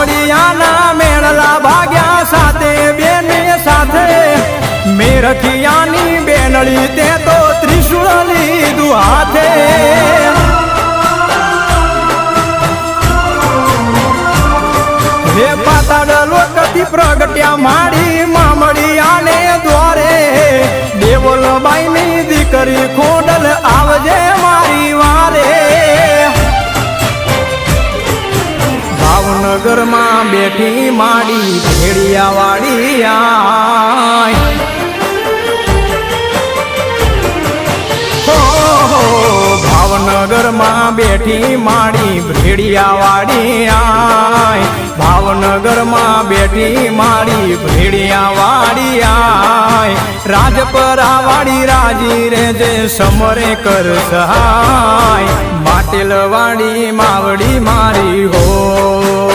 મામડિયાના મેળલા ભાગ્યા સાથે બેને સાથે મેરખિયાની બેનળી તે તો ત્રિશુળ લીધું હાથે હે પાતાળ લોકથી પ્રગટ્યા માડી મામડિયાને દ્વારે દેવલબાઈની દીકરી ખોડલ આવજે મારી વારે ભાવનગરમાં બેઠી માડી ભેડિયા વાળી આય ભાવનગરમાં બેઠી માડી ભેડિયા વાળી આય ભાવનગરમાં બેઠી માડી ભેડિયા વાળી આય રાજપરા વાળી રાજી રે જે સમરે કર સહાય માટેલ વાળી માવડી મારી હો